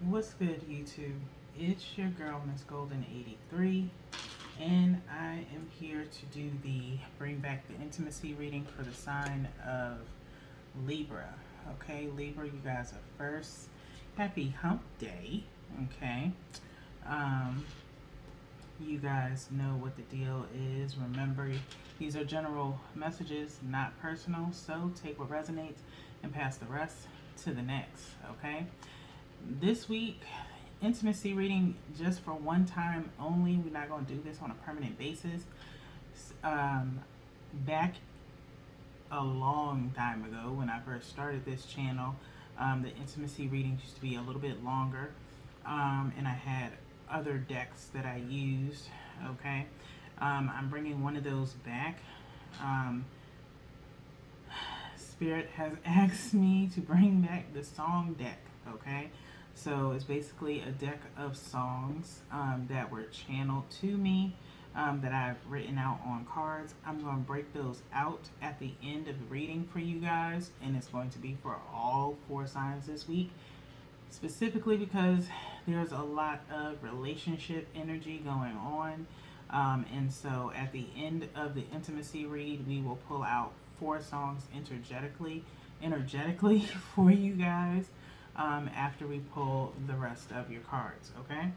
What's good, YouTube? It's your girl, Miss Golden 83, and I am here to do the bring back the intimacy reading for the sign of Libra. Okay, Libra, you guys are first. Happy Hump Day. Okay, um, you guys know what the deal is. Remember, these are general messages, not personal. So take what resonates and pass the rest to the next. Okay. This week, intimacy reading just for one time only. We're not going to do this on a permanent basis. Um, Back a long time ago when I first started this channel, the intimacy readings used to be a little bit longer, and I had other decks that I used. Okay, I'm bringing one of those back. Um, Spirit has asked me to bring back the song deck. Okay, so it's basically a deck of songs that were channeled to me, that I've written out on cards. I'm going to break those out at the end of the reading for you guys, and it's going to be for all four signs this week, specifically because there's a lot of relationship energy going on. And so at the end of the intimacy read, we will pull out four songs energetically for you guys, after we pull the rest of your cards. Okay.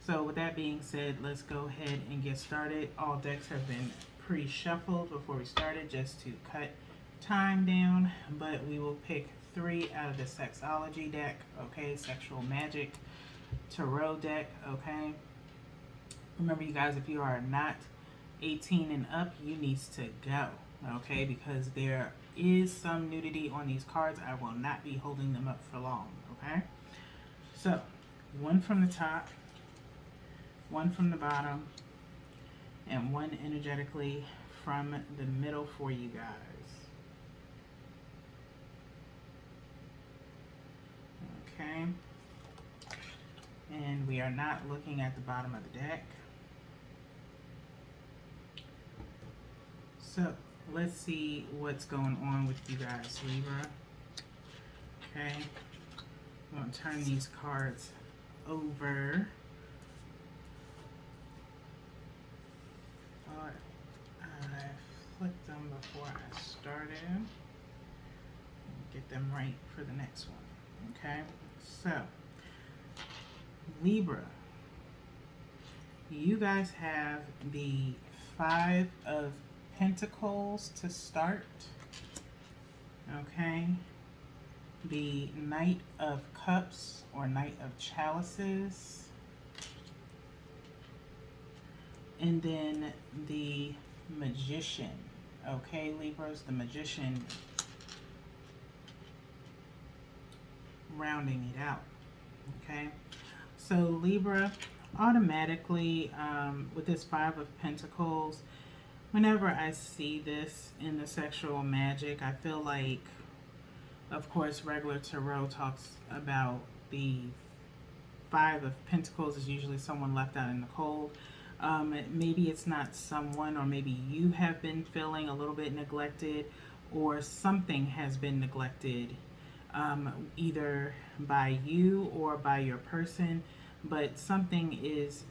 So with that being said, let's go ahead and get started. All decks have been pre-shuffled before we started just to cut time down, but we will pick three out of the sexology deck. Okay, sexual magic tarot deck. Okay, remember, you guys, if you are not 18 and up, you need to go. Okay, because there is some nudity on these cards. I will not be holding them up for long. Okay, so one from the top, one from the bottom, and one energetically from the middle for you guys. Okay, and we are not looking at the bottom of the deck. So let's see what's going on with you guys, Libra. Okay, I'm going to turn these cards over. Thought I flipped them before I started. Get them right for the next one. Okay, so Libra, you guys have the Five of Pentacles to start. Okay, the Knight of Cups or Knight of Chalices, and then the Magician. Okay, Libras, the Magician, rounding it out. Okay, so Libra, automatically, with this Five of Pentacles, whenever I see this in the sexual magic, I feel like, of course, regular tarot talks about the Five of Pentacles is usually someone left out in the cold. Maybe it's not someone, or maybe you have been feeling a little bit neglected, or something has been neglected, either by you or by your person, but something is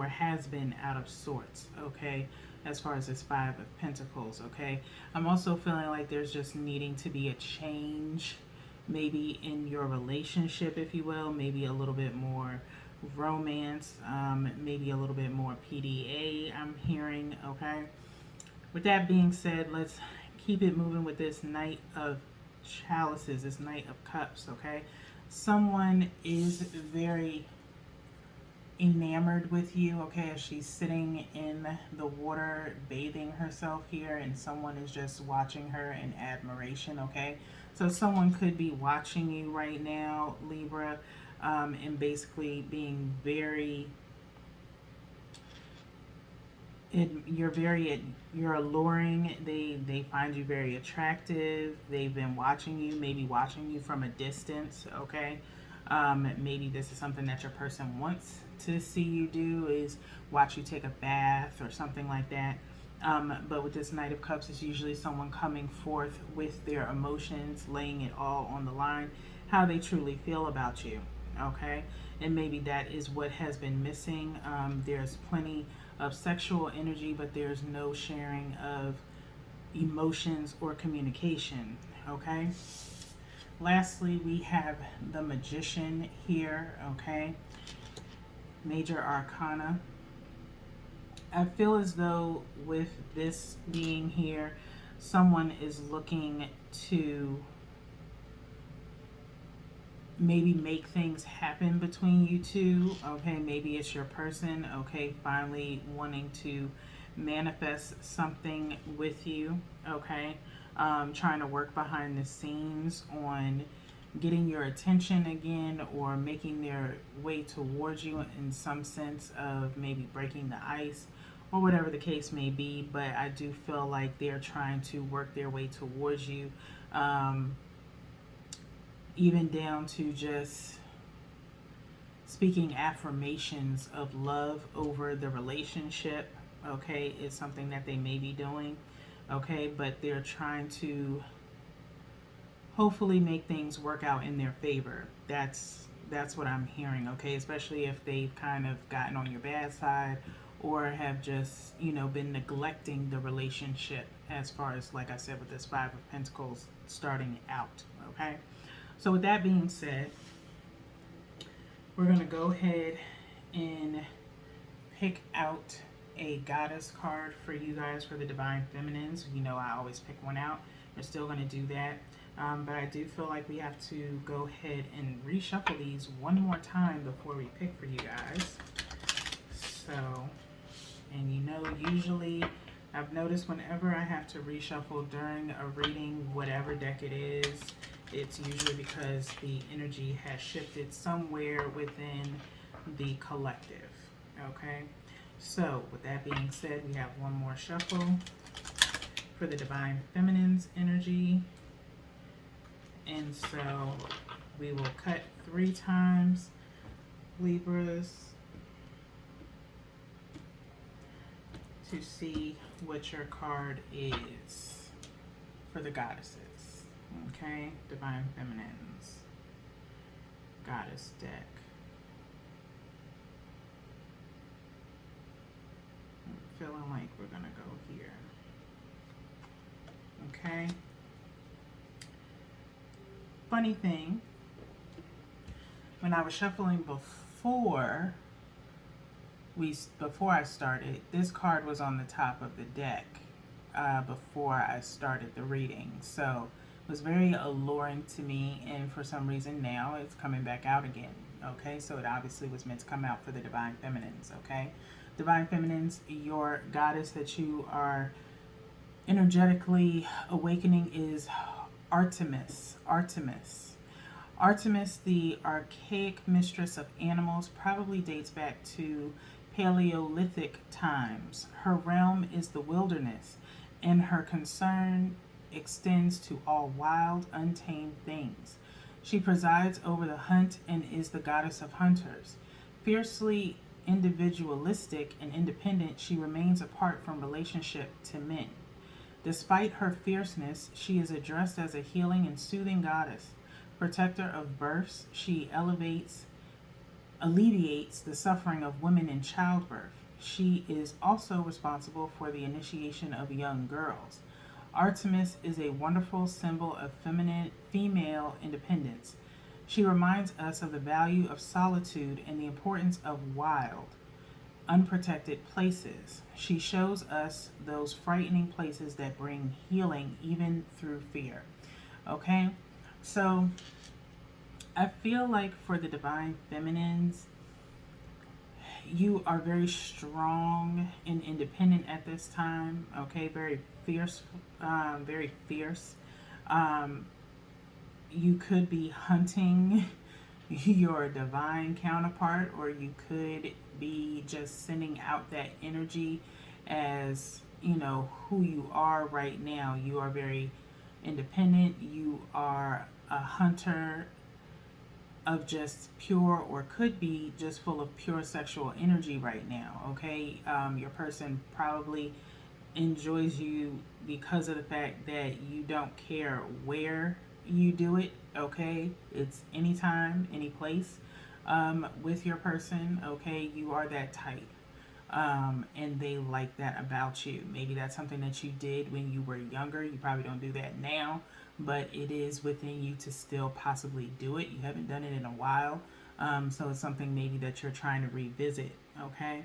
has been out of sorts. Okay, as far as this Five of Pentacles. Okay, I'm also feeling like there's just needing to be a change, maybe in your relationship, if you will, maybe a little bit more romance, maybe a little bit more PDA, I'm hearing. Okay, with that being said, let's keep it moving with this Knight of Chalices, this Knight of Cups. Okay, someone is very enamored with you. Okay, as she's sitting in the water bathing herself here, and someone is just watching her in admiration. Okay, so someone could be watching you right now, Libra, and basically being very, you're alluring. They find you very attractive. They've been watching you, maybe watching you from a distance. Okay, maybe this is something that your person wants to see you do, is watch you take a bath or something like that. But with this Knight of Cups, it's usually someone coming forth with their emotions, laying it all on the line, how they truly feel about you. Okay, and maybe that is what has been missing. There's plenty of sexual energy, but there's no sharing of emotions or communication. Okay, lastly, we have the Magician here. Okay, Major Arcana. I feel as though with this being here, someone is looking to maybe make things happen between you two. Okay, maybe it's your person. Okay, finally wanting to manifest something with you. Okay, trying to work behind the scenes on getting your attention again, or making their way towards you in some sense of maybe breaking the ice or whatever the case may be. But I do feel like they're trying to work their way towards you, even down to just speaking affirmations of love over the relationship. Okay, is something that they may be doing. Okay, but they're trying to hopefully make things work out in their favor. That's what I'm hearing. Okay, especially if they've kind of gotten on your bad side, or have just, been neglecting the relationship, as far as, like I said, with this Five of Pentacles starting out. Okay, so with that being said, we're going to go ahead and pick out a goddess card for you guys for the Divine Feminines. I always pick one out. We're still going to do that. But I do feel like we have to go ahead and reshuffle these one more time before we pick for you guys. So, and usually I've noticed whenever I have to reshuffle during a reading, whatever deck it is, it's usually because the energy has shifted somewhere within the collective. Okay, so with that being said, we have one more shuffle for the Divine Feminine's energy. And so we will cut 3 times, Libras, to see what your card is for the goddesses. Okay, Divine Feminines, Goddess deck. I'm feeling like we're gonna go here. Okay. Funny thing, when I was shuffling before I started, this card was on the top of the deck before I started the reading. So it was very alluring to me, and for some reason now it's coming back out again. Okay, so it obviously was meant to come out for the Divine Feminines. Okay, Divine Feminines, your goddess that you are energetically awakening is Artemis. Artemis, the archaic mistress of animals, probably dates back to Paleolithic times. Her realm is the wilderness, and her concern extends to all wild, untamed things. She presides over the hunt and is the goddess of hunters. Fiercely individualistic and independent, she remains apart from relationship to men. Despite her fierceness, she is addressed as a healing and soothing goddess. Protector of births, she alleviates the suffering of women in childbirth. She is also responsible for the initiation of young girls. Artemis is a wonderful symbol of female independence. She reminds us of the value of solitude and the importance of wild, unprotected places. She shows us those frightening places that bring healing even through fear. Okay, so I feel like for the Divine Feminines, you are very strong and independent at this time. Okay, very fierce, very fierce. You could be hunting your divine counterpart, or you could be just sending out that energy as who you are right now. You are very independent. You are a hunter of just pure, or could be just full of pure sexual energy right now. Okay, your person probably enjoys you because of the fact that you don't care where you do it. Okay, it's anytime, any place, with your person. Okay, you are that type, and they like that about you. Maybe that's something that you did when you were younger. You probably don't do that now, but it is within you to still possibly do it. You haven't done it in a while, so it's something maybe that you're trying to revisit. Okay,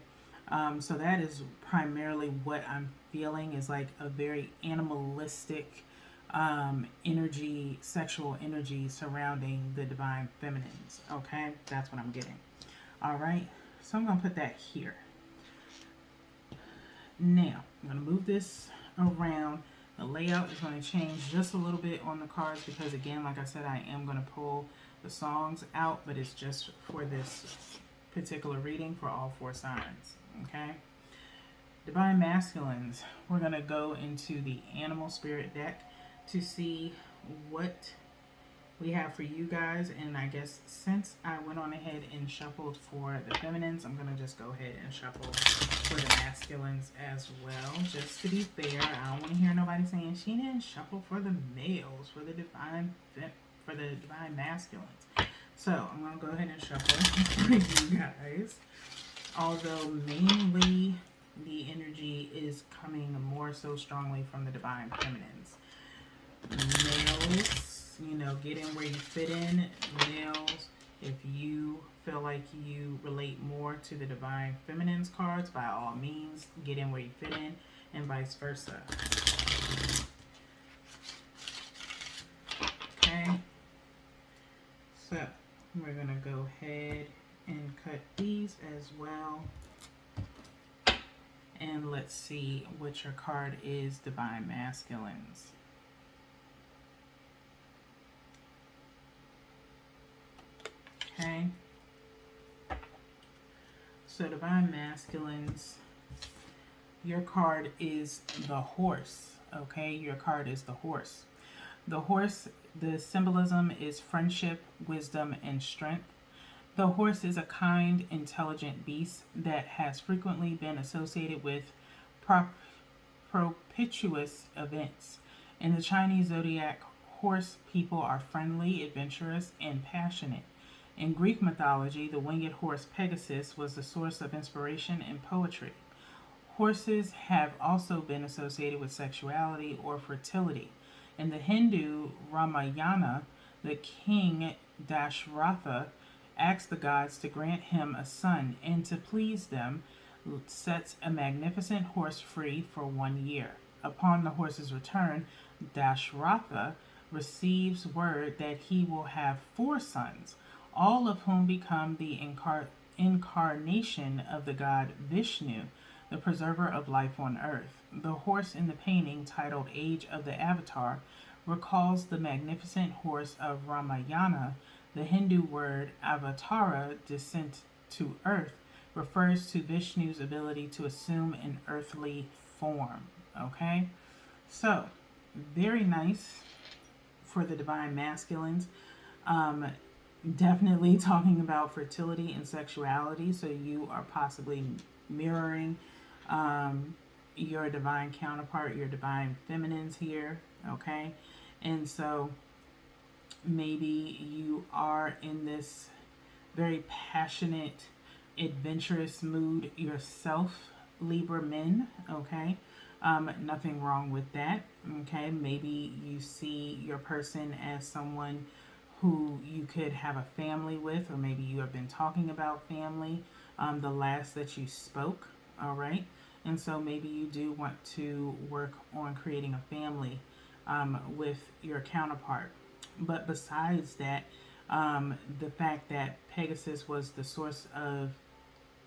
so that is primarily what I'm feeling, is like a very animalistic energy, sexual energy surrounding the divine feminines. Okay, that's what I'm getting. All right, so I'm gonna put that here. Now I'm gonna move this around. The layout is going to change just a little bit on the cards because, again, like I said, I am going to pull the songs out, but it's just for this particular reading for all 4 signs. Okay, divine masculines, we're going to go into the animal spirit deck to see what we have for you guys. And I guess since I went on ahead and shuffled for the feminines, I'm going to just go ahead and shuffle for the masculines as well, just to be fair. I don't want to hear nobody saying she didn't shuffle for the males, for the divine masculines. So I'm going to go ahead and shuffle for you guys, although mainly the energy is coming more so strongly from the divine feminines. Males, get in where you fit in. Males, if you feel like you relate more to the divine feminines cards, by all means, get in where you fit in, and vice versa. Okay, so we're gonna go ahead and cut these as well, and let's see what your card is, divine masculines. Okay, so divine masculines, your card is the horse. Okay, your card is the horse. The horse, the symbolism is friendship, wisdom, and strength. The horse is a kind, intelligent beast that has frequently been associated with propitious events. In the Chinese zodiac, horse people are friendly, adventurous, and passionate. In Greek mythology, the winged horse Pegasus was the source of inspiration and poetry. Horses have also been associated with sexuality or fertility. In the Hindu Ramayana, the king Dashratha asks the gods to grant him a son, and to please them, sets a magnificent horse free for 1 year. Upon the horse's return, Dashratha receives word that he will have 4 sons, all of whom become the incarnation of the god Vishnu, the preserver of life on earth. The horse in the painting, titled Age of the Avatar, recalls the magnificent horse of Ramayana. The Hindu word avatara, descent to earth, refers to Vishnu's ability to assume an earthly form. Okay? So, very nice for the divine masculines. Definitely talking about fertility and sexuality, so you are possibly mirroring your divine counterpart, your divine feminines here. Okay? And so maybe you are in this very passionate, adventurous mood yourself, Libra men. Okay, nothing wrong with that. Okay, maybe you see your person as someone who you could have a family with, or maybe you have been talking about family the last that you spoke. All right, and so maybe you do want to work on creating a family with your counterpart. But besides that, the fact that Pegasus was the source of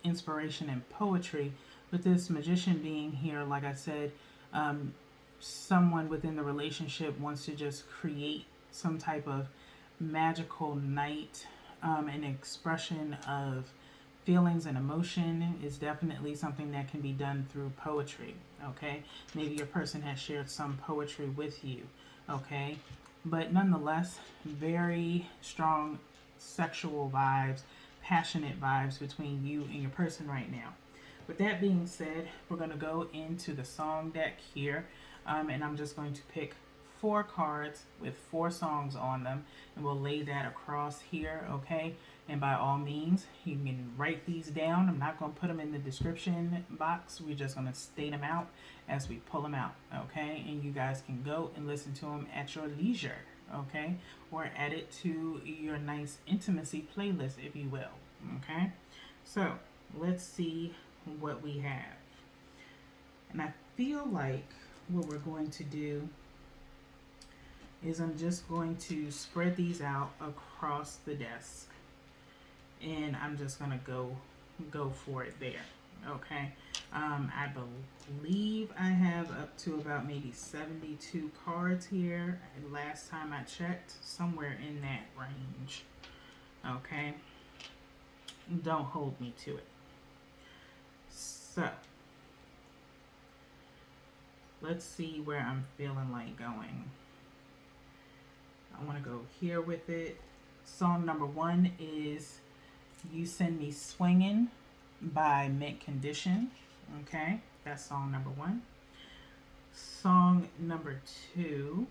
inspiration and poetry, with this magician being here, like I said, someone within the relationship wants to just create some type of magical night, an expression of feelings and emotion is definitely something that can be done through poetry. Okay, maybe your person has shared some poetry with you. Okay, but nonetheless, very strong sexual vibes, passionate vibes between you and your person right now. With that being said, we're going to go into the song deck here, and I'm just going to pick 4 cards with 4 songs on them, and we'll lay that across here, okay? And by all means, you can write these down. I'm not going to put them in the description box. We're just going to state them out as we pull them out, okay? And you guys can go and listen to them at your leisure, okay? Or add it to your nice intimacy playlist, if you will, okay? So let's see what we have. And I feel like what we're going to do is I'm just going to spread these out across the desk, and I'm just gonna go for it there, okay? I believe I have up to about maybe 72 cards here. Last time I checked, somewhere in that range, okay? Don't hold me to it. So let's see where I'm feeling like going. I want to go here with it. Song number 1 is You Send Me Swinging by Mint Condition. Okay, that's song number 1. Song number 2,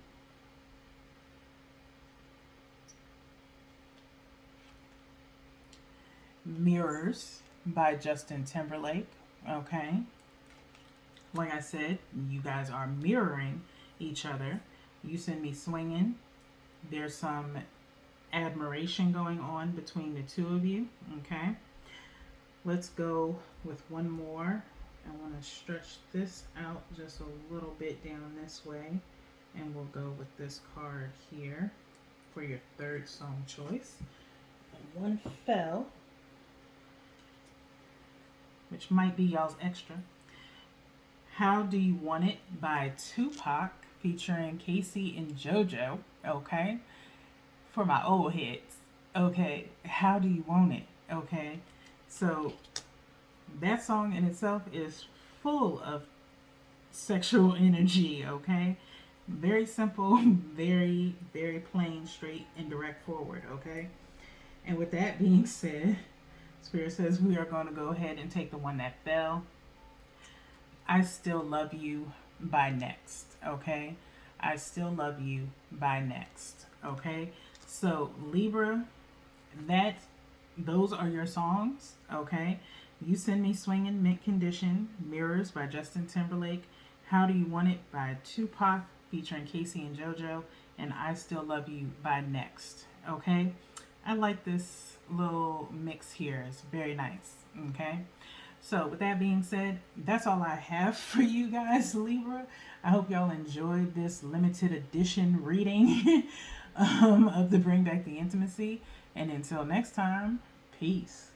Mirrors by Justin Timberlake. Okay, like I said, you guys are mirroring each other. You Send Me Swinging. There's some admiration going on between the two of you, okay? Let's go with one more. I want to stretch this out just a little bit down this way, and we'll go with this card here for your 3rd song choice. And one fell, which might be y'all's extra. How Do You Want It by Tupac featuring Casey and JoJo, okay? For my old heads, okay? How Do You Want It, okay? So that song in itself is full of sexual energy, okay? Very simple, very, very plain, straight, and direct forward, okay? And with that being said, Spirit says we are going to go ahead and take the one that fell. I Still Love You by Next, okay? I Still Love You by Next, okay? So Libra, those are your songs, okay? You Send Me Swinging, Mint Condition, Mirrors by Justin Timberlake, How Do You Want It by Tupac featuring Casey and JoJo, and I Still Love You by Next, okay? I like this little mix here. It's very nice, okay? So with that being said, that's all I have for you guys, Libra. I hope y'all enjoyed this limited edition reading of the Bring Back the Intimacy. And until next time, peace.